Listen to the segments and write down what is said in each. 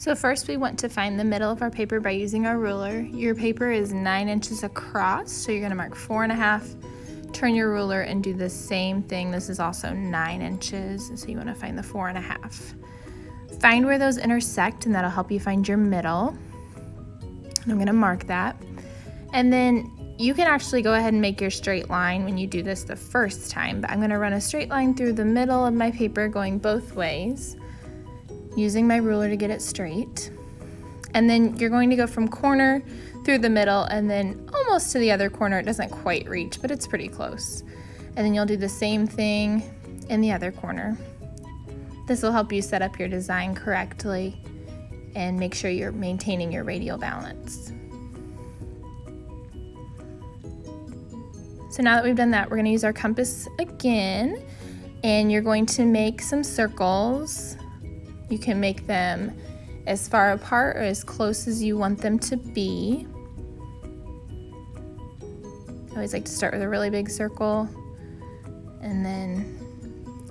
So first we want to find the middle of our paper by using our ruler. Your paper is 9 inches across, so you're going to mark 4.5, turn your ruler and do the same thing. This is also 9 inches, so you want to find the 4.5. Find where those intersect, and that'll help you find your middle. And I'm going to mark that. And then you can actually go ahead and make your straight line when you do this the first time, but I'm going to run a straight line through the middle of my paper going both ways, using my ruler to get it straight. And then you're going to go from corner through the middle and then almost to the other corner. It doesn't quite reach, but it's pretty close. And then you'll do the same thing in the other corner. This will help you set up your design correctly and make sure you're maintaining your radial balance. So now that we've done that, we're going to use our compass again, and you're going to make some circles. You can make them as far apart or as close as you want them to be. I always like to start with a really big circle and then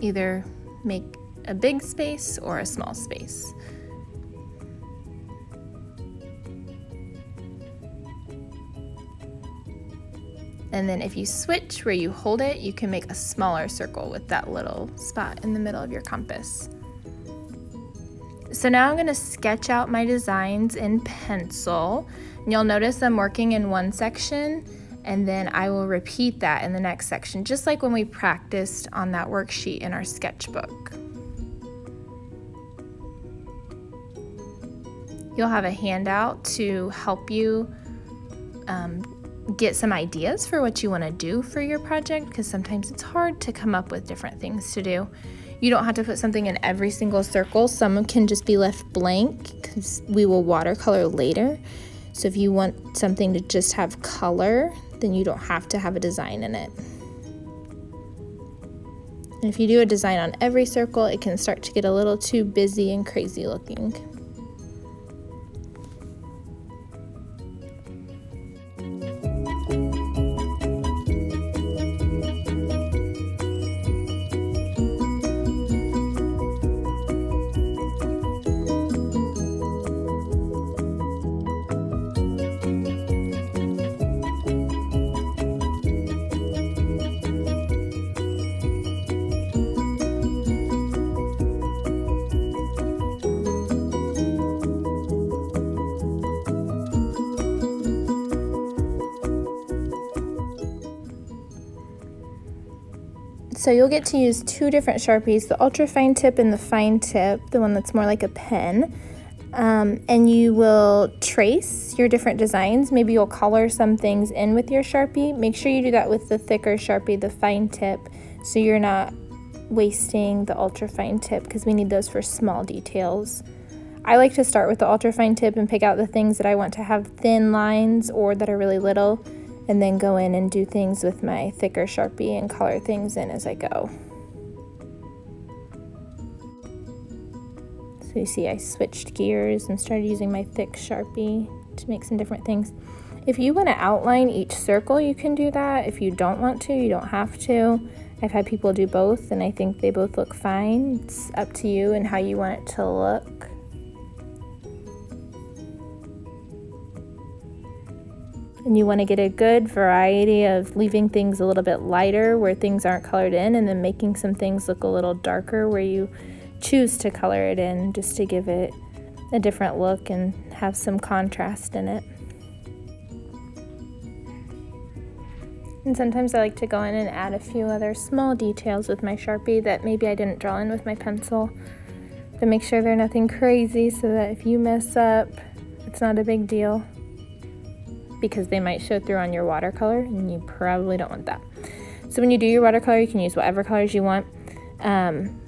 either make a big space or a small space. And then if you switch where you hold it, you can make a smaller circle with that little spot in the middle of your compass. So now I'm going to sketch out my designs in pencil. And you'll notice I'm working in one section, and then I will repeat that in the next section, just like when we practiced on that worksheet in our sketchbook. You'll have a handout to help you get some ideas for what you want to do for your project, because sometimes it's hard to come up with different things to do. You don't have to put something in every single circle. Some can just be left blank because we will watercolor later. So if you want something to just have color, then you don't have to have a design in it. And if you do a design on every circle, it can start to get a little too busy and crazy looking. So you'll get to use two different Sharpies, the ultra fine tip and the fine tip, the one that's more like a pen. And you will trace your different designs. Maybe you'll color some things in with your Sharpie. Make sure you do that with the thicker Sharpie, the fine tip, so you're not wasting the ultra fine tip, because we need those for small details. I like to start with the ultra fine tip and pick out the things that I want to have thin lines or that are really little, and then go in and do things with my thicker Sharpie and color things in as I go. So you see I switched gears and started using my thick Sharpie to make some different things. If you want to outline each circle, you can do that. If you don't want to, you don't have to. I've had people do both, and I think they both look fine. It's up to you and how you want it to look. And you want to get a good variety of leaving things a little bit lighter where things aren't colored in, and then making some things look a little darker where you choose to color it in, just to give it a different look and have some contrast in it. And sometimes I like to go in and add a few other small details with my Sharpie that maybe I didn't draw in with my pencil, to make sure they're nothing crazy, so that if you mess up, it's not a big deal, because they might show through on your watercolor, and you probably don't want that. So when you do your watercolor, you can use whatever colors you want.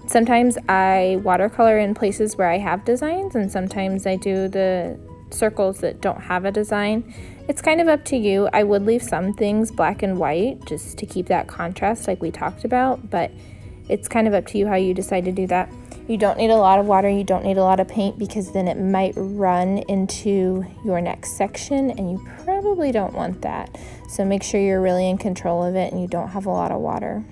Sometimes I watercolor in places where I have designs, and sometimes I do the circles that don't have a design. It's kind of up to you. I would leave some things black and white just to keep that contrast like we talked about, but it's kind of up to you how you decide to do that. You don't need a lot of water, you don't need a lot of paint, because then it might run into your next section, and you probably don't want that. So make sure you're really in control of it and you don't have a lot of water.